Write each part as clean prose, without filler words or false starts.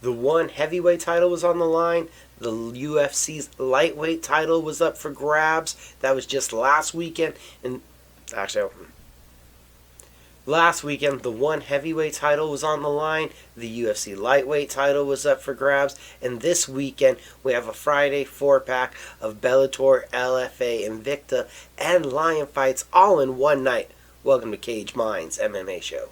The one heavyweight title was on the line. The UFC's lightweight title was up for grabs. That was just last weekend. And actually, last weekend, the one heavyweight title was on the line. The UFC lightweight title was up for grabs. And this weekend, we have a Friday 4-pack of Bellator, LFA, Invicta, and Lion fights all in one night. Welcome to Cage Minds MMA show.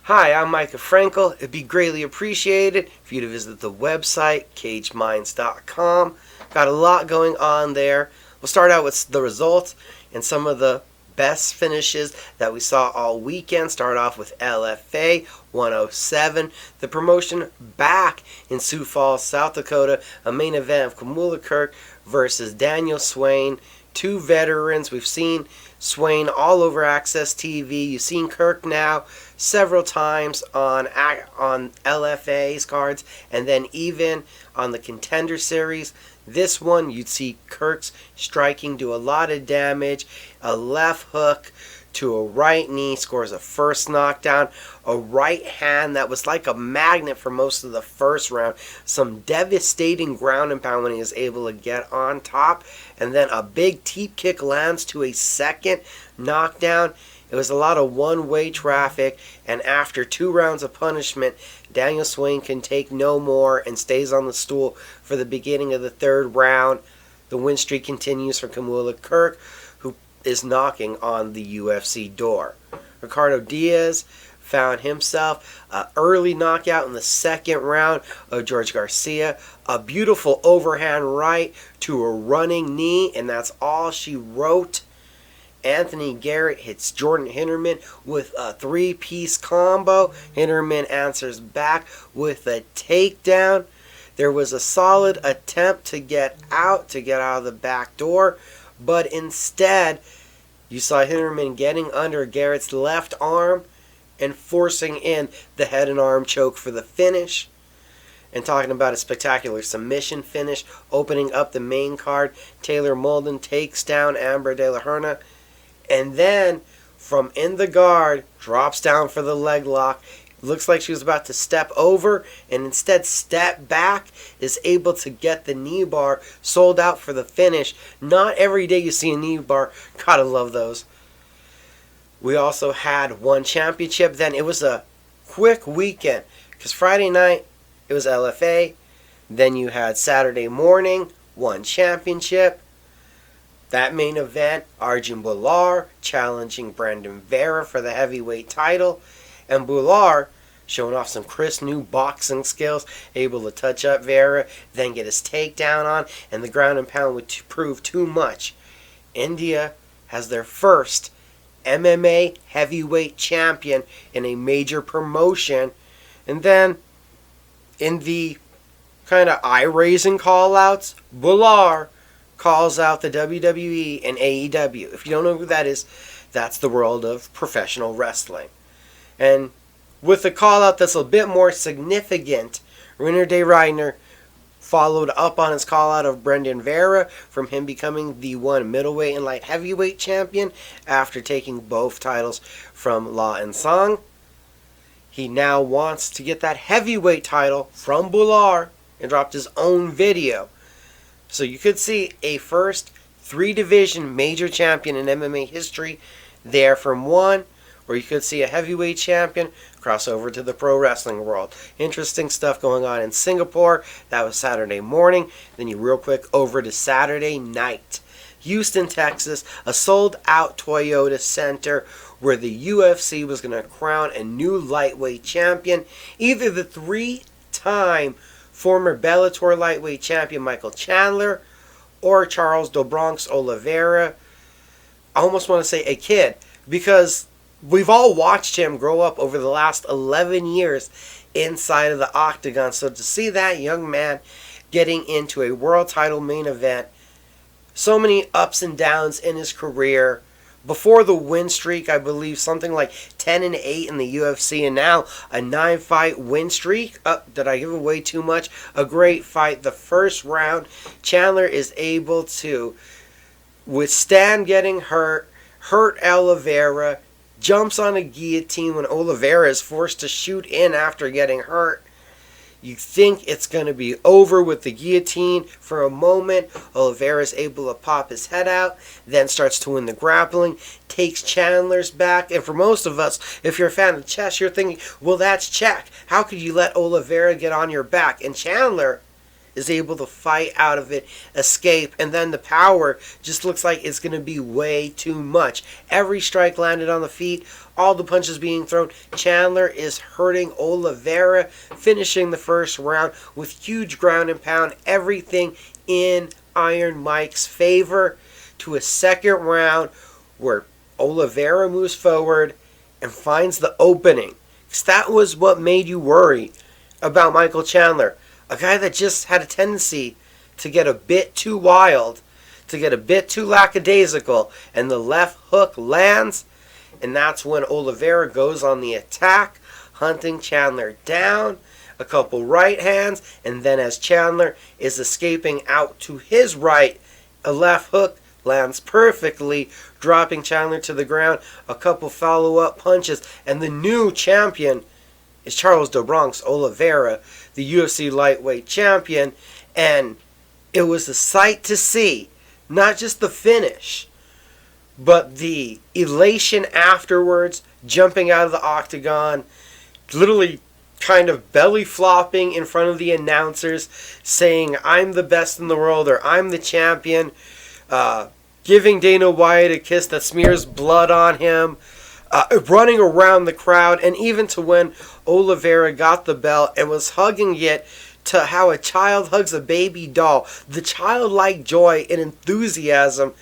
Hi, I'm Micah Frankel. It'd be greatly appreciated for you to visit the website, cageminds.com. Got a lot going on there. We'll start out with the results and some of the best finishes that we saw all weekend. Start off with LFA 107. The promotion back in Sioux Falls, South Dakota. A main event of Kamula Kirk versus Daniel Swain. Two veterans. We've seen Swain all over Access TV. You've seen Kirk now several times on LFA's cards, and then even on the Contender Series. This one, you'd see Kirk's striking do a lot of damage. A left hook to a right knee, scores a first knockdown. A right hand that was like a magnet for most of the first round. Some devastating ground and pound when he was able to get on top. And then a big teep kick lands to a second knockdown. It was a lot of one-way traffic, and after 2 rounds of punishment, Daniel Swain can take no more and stays on the stool for the beginning of the 3rd round. The win streak continues for Kamula Kirk, who is knocking on the UFC door. Ricardo Diaz found himself an early knockout in the 2nd round of George Garcia. A beautiful overhand right to a running knee, and that's all she wrote. Anthony Garrett hits Jordan Hinterman with a 3-piece combo. Hinterman answers back with a takedown. There was a solid attempt to get out of the back door, but instead, you saw Hinterman getting under Garrett's left arm and forcing in the head and arm choke for the finish. And talking about a spectacular submission finish, opening up the main card, Taylor Molden takes down Amber De La Herna. And then, from in the guard, drops down for the leg lock. Looks like she was about to step over, and instead step back, is able to get the knee bar sold out for the finish. Not every day you see a knee bar. Gotta love those. We also had one championship. Then it was a quick weekend, because Friday night, it was LFA. Then you had Saturday morning, one championship. That main event, Arjun Bhullar challenging Brandon Vera for the heavyweight title. And Bhullar showing off some crisp new boxing skills, able to touch up Vera, then get his takedown on, and the ground and pound would prove too much. India has their first MMA heavyweight champion in a major promotion. And then, in the kind of eye-raising call-outs, Bhullar calls out the WWE and AEW. If you don't know who that is, that's the world of professional wrestling. And with a call-out that's a bit more significant, Reiner de Reiner followed up on his call-out of Brendan Vera from him becoming the one middleweight and light heavyweight champion after taking both titles from La and Song. He now wants to get that heavyweight title from Bhullar and dropped his own video. So you could see a first 3-division major champion in MMA history there from one, or you could see a heavyweight champion cross over to the pro wrestling world. Interesting stuff going on in Singapore. That was Saturday morning. Then you real quick over to Saturday night. Houston, Texas, a sold-out Toyota Center where the UFC was going to crown a new lightweight champion. Either the 3-time former Bellator lightweight champion Michael Chandler, or Charles Do Bronx Oliveira. I almost want to say a kid, because we've all watched him grow up over the last 11 years inside of the octagon. So to see that young man getting into a world title main event, so many ups and downs in his career. Before the win streak, I believe something like 10-8 in the UFC, and now a 9-fight win streak. Did I give away too much? A great fight. The first round, Chandler is able to withstand getting hurt Oliveira, jumps on a guillotine when Oliveira is forced to shoot in after getting hurt. You think it's going to be over with the guillotine for a moment. Oliveira is able to pop his head out, then starts to win the grappling, takes Chandler's back. And for most of us, if you're a fan of chess, you're thinking, well, that's check. How could you let Oliveira get on your back? And Chandler is able to fight out of it, escape, and then the power just looks like it's going to be way too much. Every strike landed on the feet, all the punches being thrown. Chandler is hurting Oliveira, finishing the first round with huge ground and pound, everything in Iron Mike's favor, to a second round where Oliveira moves forward and finds the opening. Because that was what made you worry about Michael Chandler. A guy that just had a tendency to get a bit too wild, to get a bit too lackadaisical, and the left hook lands, and that's when Oliveira goes on the attack, hunting Chandler down, a couple right hands, and then as Chandler is escaping out to his right, a left hook lands perfectly, dropping Chandler to the ground, a couple follow-up punches, and the new champion is Charles do Bronx Oliveira, the UFC lightweight champion, and it was a sight to see, not just the finish, but the elation afterwards, jumping out of the octagon, literally kind of belly flopping in front of the announcers, saying, I'm the best in the world, or I'm the champion, giving Dana White a kiss that smears blood on him, running around the crowd, and even to when Oliveira got the belt and was hugging it to how a child hugs a baby doll. The childlike joy and enthusiasm,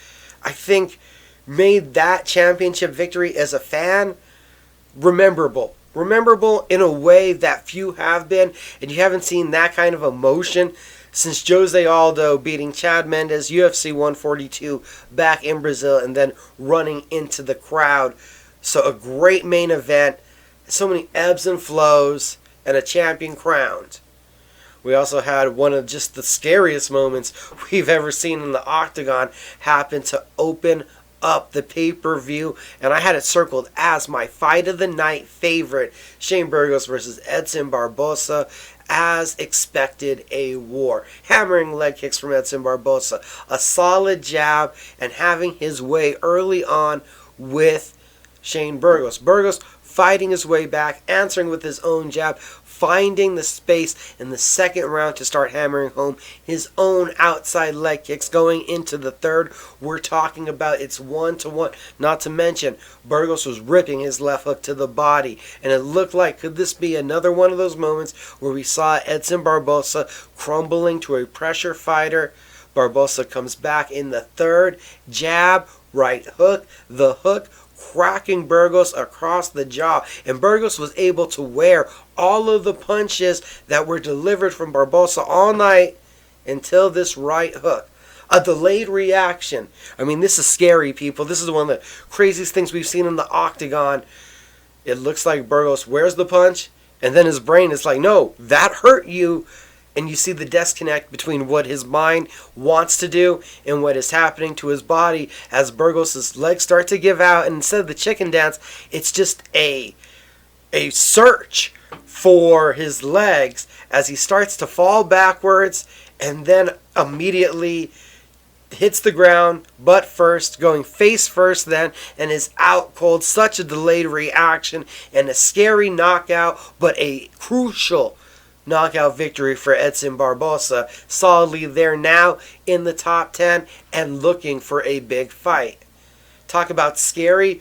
I think, made that championship victory as a fan rememberable. Rememberable in a way that few have been, and you haven't seen that kind of emotion since Jose Aldo beating Chad Mendes, UFC 142, back in Brazil, and then running into the crowd. So a great main event, so many ebbs and flows, and a champion crowned. We also had one of just the scariest moments we've ever seen in the octagon happen to open up the pay-per-view, and I had it circled as my fight of the night favorite, Shane Burgos versus Edson Barbosa. As expected, a war. Hammering leg kicks from Edson Barbosa, a solid jab, and having his way early on with Shane Burgos. Burgos fighting his way back, answering with his own jab, finding the space in the second round to start hammering home his own outside leg kicks. Going into the third, we're talking about it's 1-1. Not to mention, Burgos was ripping his left hook to the body, and it looked like, could this be another one of those moments where we saw Edson Barbosa crumbling to a pressure fighter? Barbosa comes back in the third, jab, right hook, the hook, cracking Burgos across the jaw. And Burgos was able to wear all of the punches that were delivered from Barbosa all night until this right hook. A delayed reaction. I mean, this is scary, people. This is one of the craziest things we've seen in the octagon. It looks like Burgos wears the punch, and then his brain is like, no, that hurt you. And you see the disconnect between what his mind wants to do and what is happening to his body as Burgos' legs start to give out. And instead of the chicken dance, it's just a search for his legs as he starts to fall backwards and then immediately hits the ground butt first, going face first then, and is out cold. Such a delayed reaction and a scary knockout, but a crucial knockout victory for Edson Barbosa. Solidly there now in the top 10 and looking for a big fight. Talk about scary.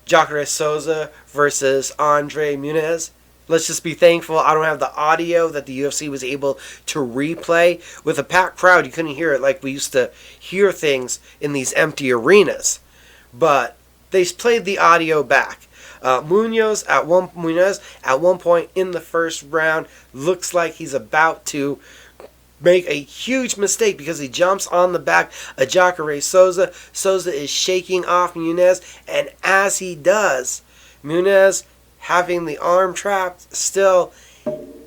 Jacare Souza versus Andre Muniz. Let's just be thankful I don't have the audio that the UFC was able to replay. With a packed crowd, you couldn't hear it like we used to hear things in these empty arenas. But they played the audio back. Muniz at one point in the first round looks like he's about to make a huge mistake because he jumps on the back of Jacare Souza. Souza is shaking off Muniz, and as he does, Muniz, having the arm trapped still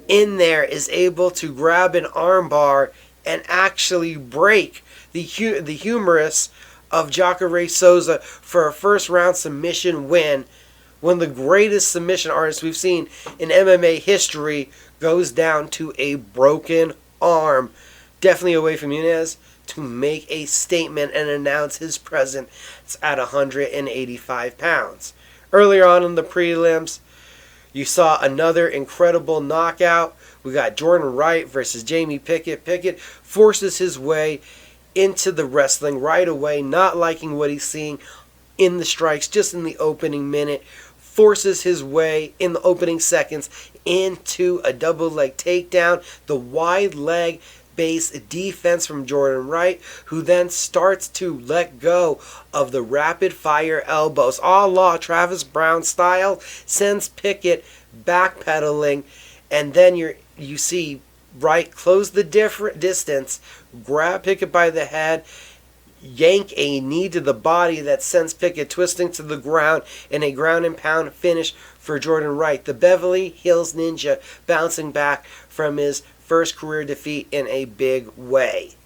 in there, is able to grab an arm bar and actually break the humerus of Jacare Souza for a first-round submission win. One of the greatest submission artists we've seen in MMA history goes down to a broken arm. Definitely away from Muniz to make a statement and announce his presence at 185 pounds. Earlier on in the prelims, you saw another incredible knockout. We got Jordan Wright versus Jamie Pickett. Pickett forces his way into the wrestling right away, not liking what he's seeing in the strikes just in the opening minute. Forces his way in the opening seconds into a double leg takedown. The wide leg base defense from Jordan Wright, who then starts to let go of the rapid fire elbows, a la Travis Brown style, sends Pickett backpedaling, and then you see Wright close the distance, grab Pickett by the head, yank a knee to the body that sends Pickett twisting to the ground in a ground and pound finish for Jordan Wright. The Beverly Hills Ninja bouncing back from his first career defeat in a big way.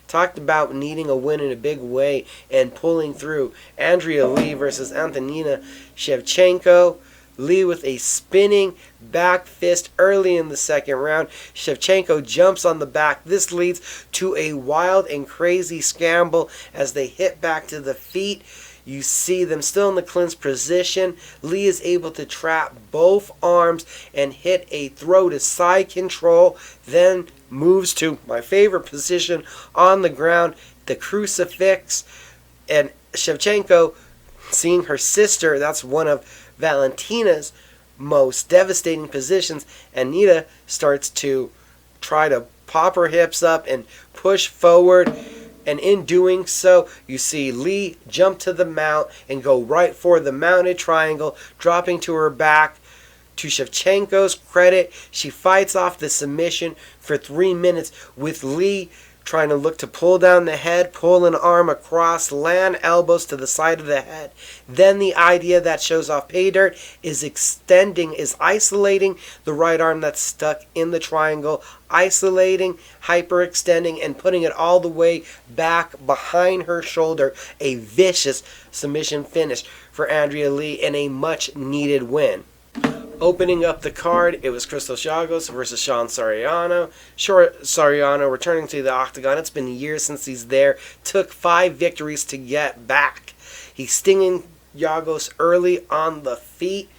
Talked about needing a win in a big way and pulling through. Andrea Lee versus Antonina Shevchenko. Lee with a spinning back fist early in the second round. Shevchenko jumps on the back. This leads to a wild and crazy scramble as they hit back to the feet. You see them still in the clinch position. Lee is able to trap both arms and hit a throw to side control. Then moves to my favorite position on the ground, the crucifix. And Shevchenko, seeing her sister, that's one of Valentina's most devastating positions. Anita starts to try to pop her hips up and push forward. And in doing so, you see Lee jump to the mount and go right for the mounted triangle, dropping to her back. To Shevchenko's credit, she fights off the submission for 3 minutes, with Lee trying to look to pull down the head, pull an arm across, land elbows to the side of the head. Then the idea that shows off pay dirt is isolating the right arm that's stuck in the triangle, isolating, hyperextending, and putting it all the way back behind her shoulder. A vicious submission finish for Andrea Lee and a much needed win. Opening up the card, it was Crystal Chagos versus Sean Soriano. Soriano returning to the octagon. It's been years since he's there. Took 5 victories to get back. He's stinging Chagos early on the feet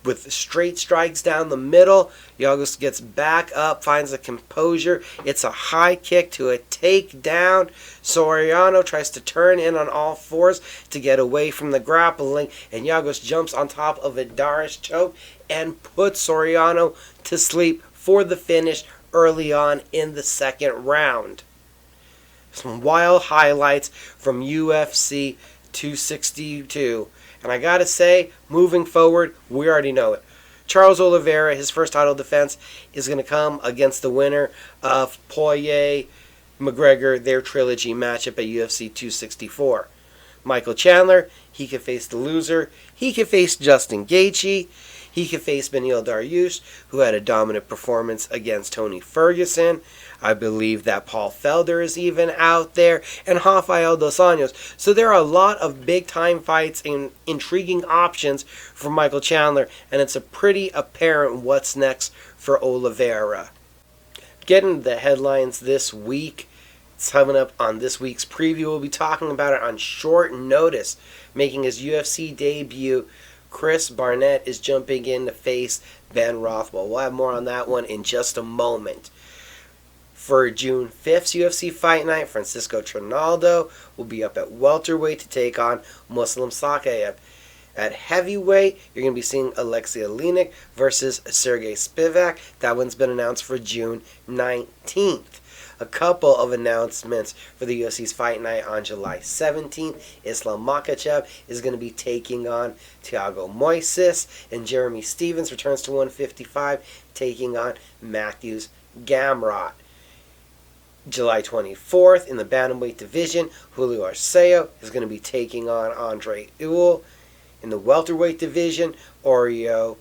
with straight strikes down the middle. Chagos gets back up, finds a composure. It's a high kick to a takedown. Soriano tries to turn in on all fours to get away from the grappling, and Chagos jumps on top of a Darish choke and puts Soriano to sleep for the finish early on in the second round. Some wild highlights from UFC 262. And I gotta say, moving forward, we already know it. Charles Oliveira, his first title defense, is going to come against the winner of Poirier-McGregor, their trilogy matchup at UFC 264. Michael Chandler, he could face the loser. He could face Justin Gaethje. He could face Beneil Dariush, who had a dominant performance against Tony Ferguson. I believe that Paul Felder is even out there, and Rafael dos Anjos. So there are a lot of big-time fights and intriguing options for Michael Chandler, and it's a pretty apparent what's next for Oliveira. Getting to the headlines this week. It's coming up on this week's preview. We'll be talking about it on short notice. Making his UFC debut, Chris Barnett is jumping in to face Ben Rothwell. We'll have more on that one in just a moment. For June 5th's UFC Fight Night, Francisco Trinaldo will be up at welterweight to take on Muslim Sakaev. At heavyweight, you're going to be seeing Alexei Oleinik versus Sergey Spivak. That one's been announced for June 19th. A couple of announcements for the UFC's Fight Night on July 17th. Islam Makhachev is going to be taking on Thiago Moises, and Jeremy Stevens returns to 155, taking on Matthews Gamrot. July 24th, in the bantamweight division, Julio Arceo is going to be taking on Andre Ewell. In the welterweight division, Oreo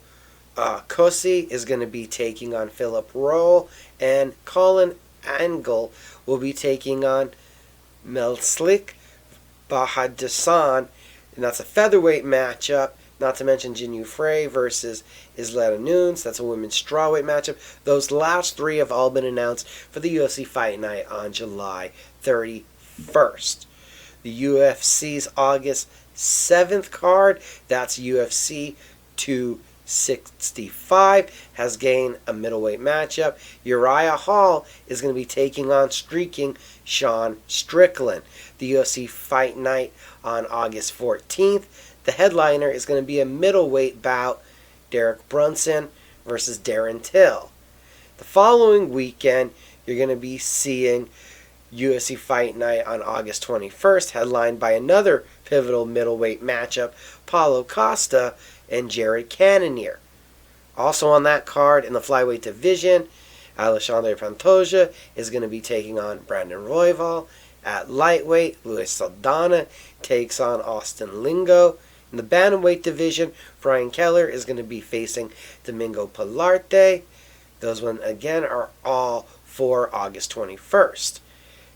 Kosi is going to be taking on Philip Roll, and Colin Angle will be taking on Melslik Bahadasan, and that's a featherweight matchup. Not to mention Jinyu Frey versus Isleta Nunes. That's a women's strawweight matchup. Those last three have all been announced for the UFC Fight Night on July 31st. The UFC's August 7th card, that's UFC 265, has gained a middleweight matchup. Uriah Hall is going to be taking on streaking Sean Strickland. The UFC Fight Night on August 14th. The headliner is going to be a middleweight bout, Derek Brunson versus Darren Till. The following weekend, you're going to be seeing UFC Fight Night on August 21st, headlined by another pivotal middleweight matchup, Paulo Costa and Jared Cannonier. Also on that card in the flyweight division, Alexandre Pantoja is going to be taking on Brandon Royval. At lightweight, Luis Saldana takes on Austin Lingo. In the bantamweight division, Brian Keller is going to be facing Domingo Pilarte. Those ones, again, are all for August 21st.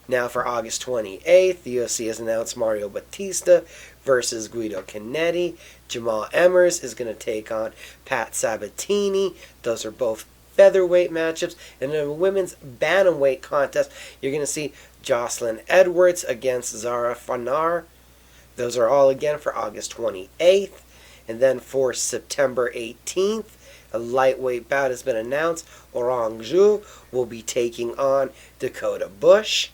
Now for August 28th, the UFC has announced Mario Batista versus Guido Canetti. Jamal Emmers is going to take on Pat Sabatini. Those are both featherweight matchups. And in a women's bantamweight contest, you're going to see Jocelyn Edwards against Zara Fanar. Those are all again for August 28th. And then for September 18th, a lightweight bout has been announced. Orang Zhu will be taking on Dakota Bush.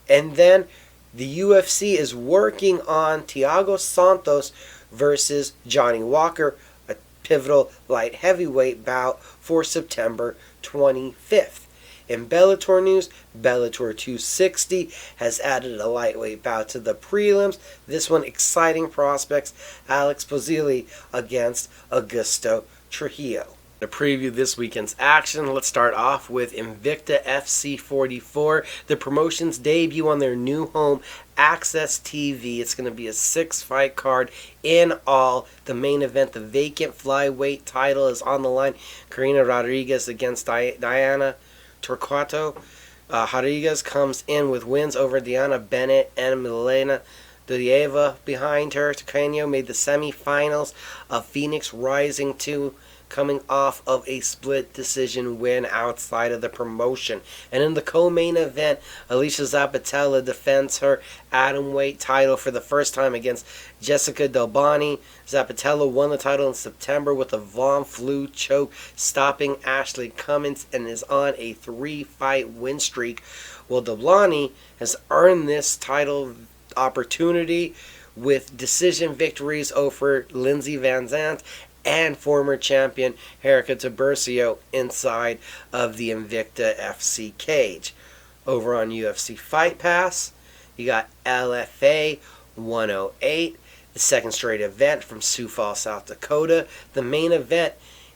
And then the UFC is working on Thiago Santos versus Johnny Walker, a pivotal light heavyweight bout for September 25th. In Bellator news, Bellator 260 has added a lightweight bout to the prelims. This one, exciting prospects, Alex Pozzilli against Augusto Trujillo. To preview this weekend's action, let's start off with Invicta FC 44, the promotion's debut on their new home, Access TV. It's going to be a 6-fight card in all. The main event, the vacant flyweight title, is on the line. Karina Rodriguez against Diana Torquato. Rodriguez comes in with wins over Diana Bennett and Milena Dodieva behind her. Torquato made the semifinals of Phoenix Rising 2, coming off of a split decision win outside of the promotion. And in the co-main event, Alicia Zappitella defends her atomweight title for the first time against Jessica Delboni. Zappitella won the title in September with a Von Flue choke, stopping Ashley Cummins, and is on a 3-fight win streak. Well, Delboni has earned this title opportunity with decision victories over Lindsay Van Zandt and former champion Erica Tiburcio inside of the Invicta FC cage. Over on UFC Fight Pass, you got LFA 108, the second straight event from Sioux Falls, South Dakota. The main event,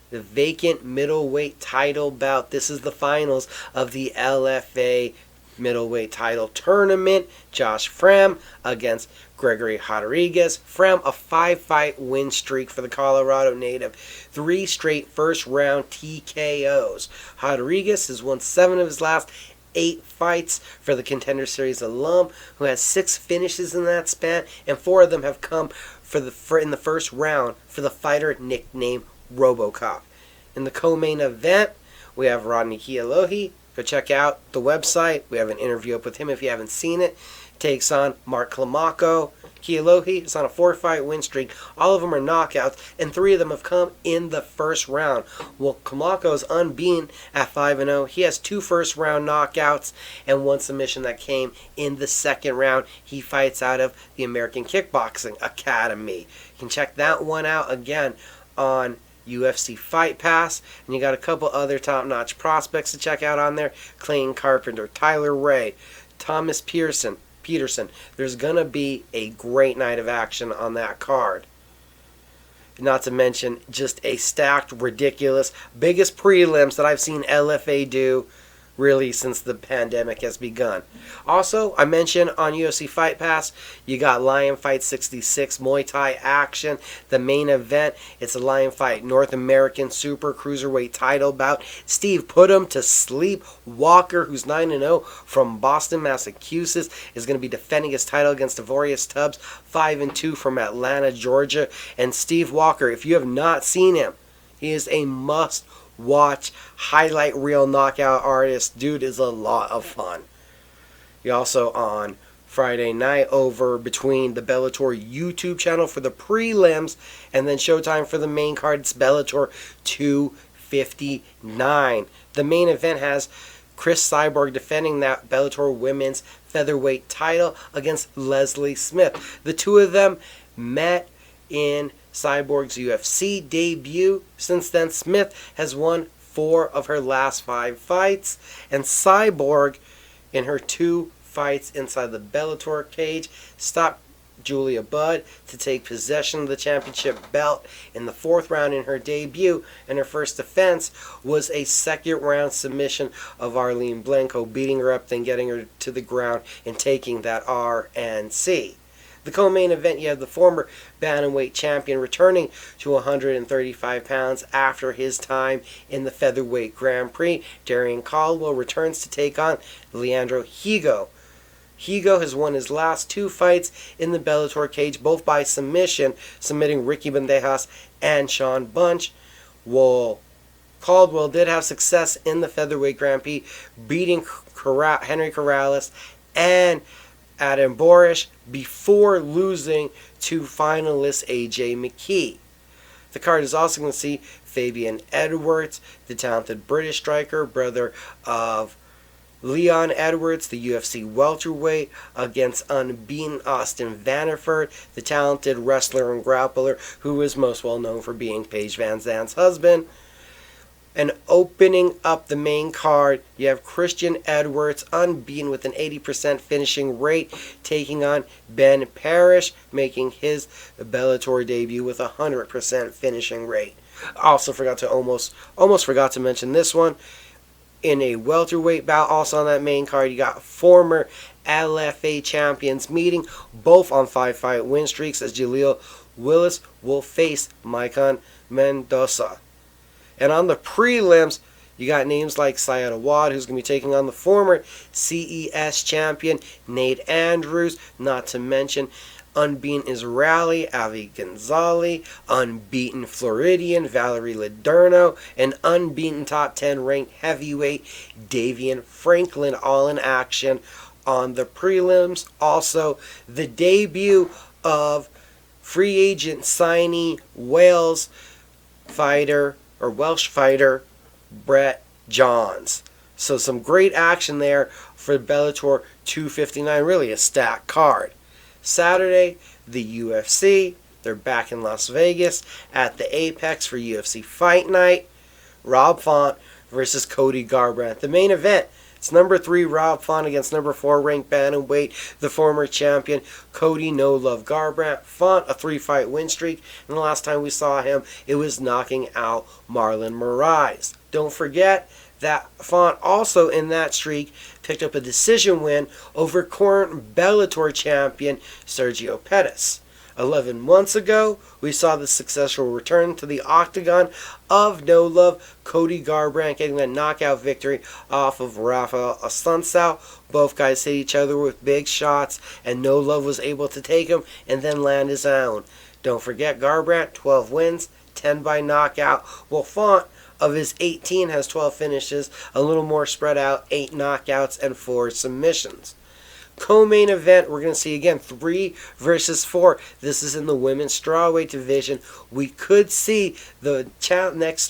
the vacant middleweight title bout. This is the finals of the LFA middleweight title tournament. Josh Frem against Gregory Rodriguez. Frem, a 5-fight win streak for the Colorado native. 3 straight first-round TKOs. Rodriguez has won 7 of his last 8 fights for the Contender Series alum, who has 6 finishes in that span, and 4 of them have come in the first round for the fighter nicknamed RoboCop. In the co-main event, we have Rodney Kialohi. Go check out the website. We have an interview up with him if you haven't seen it. Takes on Mark Klamaco. Kialohi is on a 4-fight win streak. All of them are knockouts, and 3 of them have come in the first round. Well, Klamaco is unbeaten at 5-0. He has 2 first-round knockouts and 1 submission that came in the second round. He fights out of the American Kickboxing Academy. You can check that one out again on UFC Fight Pass, and you got a couple other top-notch prospects to check out on there. Clayton Carpenter, Tyler Ray, Thomas Peterson. There's gonna be a great night of action on that card. Not to mention just a stacked, ridiculous, biggest prelims that I've seen LFA do really since the pandemic has begun. Also, I mentioned on UFC Fight Pass, you got Lion Fight 66 Muay Thai action. The main event, it's a Lion Fight North American Super Cruiserweight title bout. Steve put him to sleep. Walker, who's 9-0 from Boston, Massachusetts, is going to be defending his title against Devorius Tubbs, 5-2 from Atlanta, Georgia. And Steve Walker, if you have not seen him, he is a must-watch highlight reel knockout artist. Dude is a lot of fun. He also on Friday night over between the Bellator YouTube channel for the prelims and then Showtime for the main card. It's Bellator 259. The main event has Chris Cyborg defending that Bellator women's featherweight title against Leslie Smith. The two of them met in Cyborg's UFC debut. Since then, Smith has won 4 of her last 5 fights, and Cyborg, in her 2 fights inside the Bellator cage, stopped Julia Budd to take possession of the championship belt in the 4th round in her debut, and her first defense was a 2nd round submission of Arlene Blanco, beating her up, then getting her to the ground and taking that RNC. The co-main event, you have the former bantamweight champion returning to 135 pounds after his time in the featherweight Grand Prix. Darian Caldwell returns to take on Leandro Higo. Higo has won his last 2 fights in the Bellator cage, both by submission, submitting Ricky Bandejas and Sean Bunch. Well, Caldwell did have success in the featherweight Grand Prix, beating Henry Corrales and Adam Borish before losing to finalist AJ McKee. The card is also going to see Fabian Edwards, the talented British striker, brother of Leon Edwards, the UFC welterweight, against unbeaten Austin Vanderford, the talented wrestler and grappler who is most well known for being Paige Van Zandt's husband. And opening up the main card, you have Christian Edwards, unbeaten with an 80% finishing rate, taking on Ben Parrish, making his Bellator debut with a 100% finishing rate. Also almost forgot to mention this one. In a welterweight bout, also on that main card, you got former LFA champions meeting, both on 5-fight win streaks, as Jaleel Willis will face Maicon Mendoza. And on the prelims, you got names like Syed Awad, who's going to be taking on the former CES champion Nate Andrews, not to mention unbeaten Israeli Avi Gonzalez, unbeaten Floridian Valerie Lederno, and unbeaten top 10 ranked heavyweight Davian Franklin, all in action on the prelims. Also, the debut of free agent signee Welsh fighter Brett Johns. So some great action there for Bellator 259, really a stacked card. Saturday, the UFC, they're back in Las Vegas at the Apex for UFC Fight Night. Rob Font versus Cody Garbrandt. The main event, it's number 3 Rob Font against number 4 ranked bantamweight, the former champion Cody No Love Garbrandt. Font, a 3-fight win streak, and the last time we saw him, it was knocking out Marlon Moraes. Don't forget that Font also in that streak picked up a decision win over current Bellator champion Sergio Pettis. 11 months ago, we saw the successful return to the octagon of No Love, Cody Garbrandt getting a knockout victory off of Rafael Assunção. Both guys hit each other with big shots, and No Love was able to take him and then land his own. Don't forget Garbrandt, 12 wins, 10 by knockout, while Font, of his 18, has 12 finishes, a little more spread out, 8 knockouts and 4 submissions. Co-main event, we're going to see again 3 versus 4. This is in the women's strawweight division. We could see the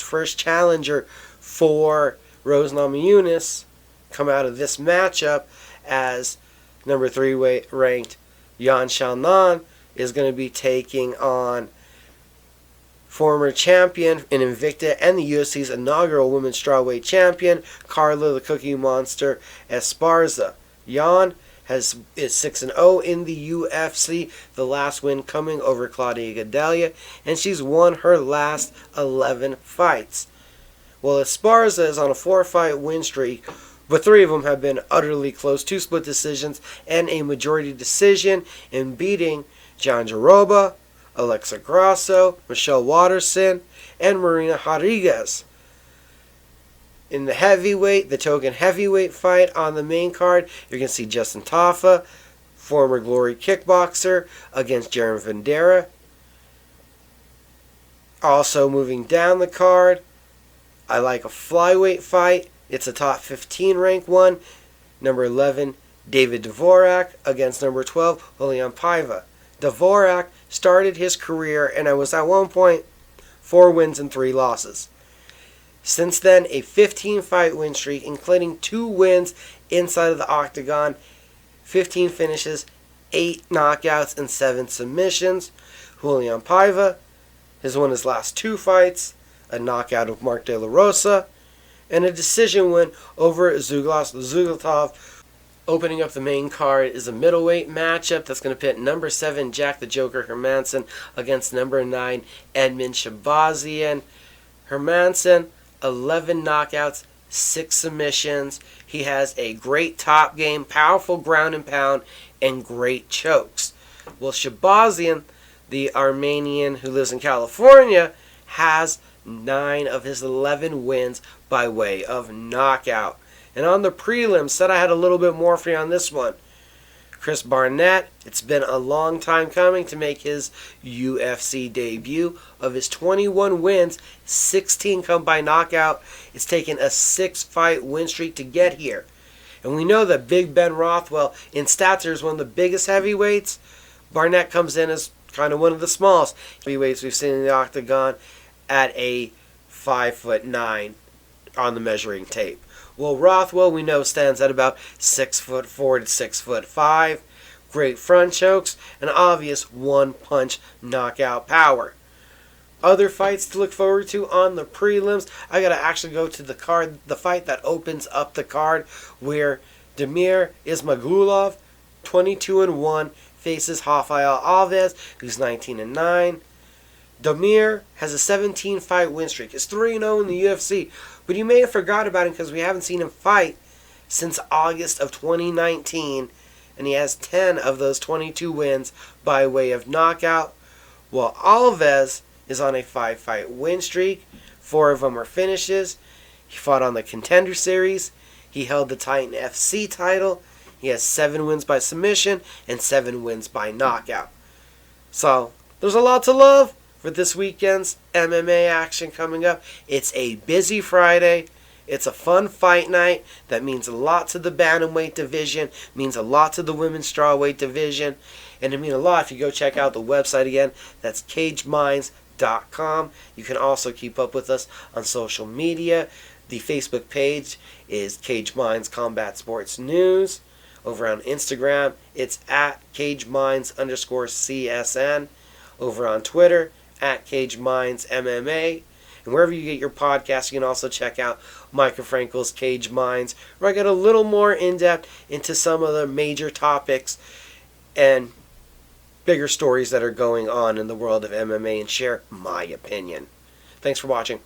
first challenger for Rose Namajunas come out of this matchup, as number 3 ranked Yan Xiaonan is going to be taking on former champion in Invicta and the UFC's inaugural women's strawweight champion, Carla the Cookie Monster Esparza. Yan is 6-0 in the UFC, the last win coming over Claudia Gadelha, and she's won her last 11 fights. Well, Esparza is on a 4-fight win streak but 3 of them have been utterly close, 2 split decisions and a majority decision in beating John Jaroba, Alexa Grasso, Michelle Waterson, and Marina Rodriguez. In the heavyweight, the token heavyweight fight on the main card, you're going to see Justin Tafa, former Glory kickboxer, against Jaron Vandera. Also moving down the card, I like a flyweight fight. It's a top 15 rank one. Number 11, David Dvorak against number 12, Julian Paiva. Dvorak started his career and I was at one point 4 wins and 3 losses. Since then, a 15-fight win streak, including 2 wins inside of the octagon, 15 finishes, 8 knockouts, and 7 submissions. Julian Paiva has won his last 2 fights, a knockout of Mark De La Rosa, and a decision win over Zuglas Zuglatov. Opening up the main card is a middleweight matchup that's going to pit number 7 Jack the Joker Hermansson against number 9 Edmund Shabazian. Hermansson, 11 knockouts, 6 submissions. He has a great top game, powerful ground and pound, and great chokes. Well, Shabazian, the Armenian who lives in California, has 9 of his 11 wins by way of knockout. And on the prelims, said I had a little bit more for you on this one. Chris Barnett, it's been a long time coming to make his UFC debut. Of his 21 wins, 16 come by knockout. It's taken a 6-fight win streak to get here. And we know that Big Ben Rothwell in stature is one of the biggest heavyweights. Barnett comes in as kind of one of the smallest heavyweights we've seen in the octagon at a 5'9" on the measuring tape. Well, Rothwell, we know, stands at about 6'4" to 6'5". Great front chokes, and obvious one-punch knockout power. Other fights to look forward to on the prelims. I gotta actually go to the card, the fight that opens up the card, where Damir Ismagulov, 22-1, faces Rafael Alves, who's 19-9. Damir has a 17-fight win streak. He's 3-0 in the UFC. But you may have forgot about him because we haven't seen him fight since August of 2019. And he has 10 of those 22 wins by way of knockout. While Alves is on a 5-fight win streak. 4 of them are finishes. He fought on the Contender Series. He held the Titan FC title. He has 7 wins by submission and 7 wins by knockout. So, there's a lot to love for this weekend's MMA action coming up. It's a busy Friday. It's a fun fight night that means a lot to the bantamweight division, means a lot to the women's strawweight division, and it means a lot if you go check out the website again. That's cageminds.com. You can also keep up with us on social media. The Facebook page is Cage Minds Combat Sports News. Over on Instagram, it's at CageMinds_CSN. Over on Twitter, at Cage Minds MMA. And wherever you get your podcasts, you can also check out Micah Frankel's Cage Minds, where I get a little more in-depth into some of the major topics and bigger stories that are going on in the world of MMA and share my opinion. Thanks for watching.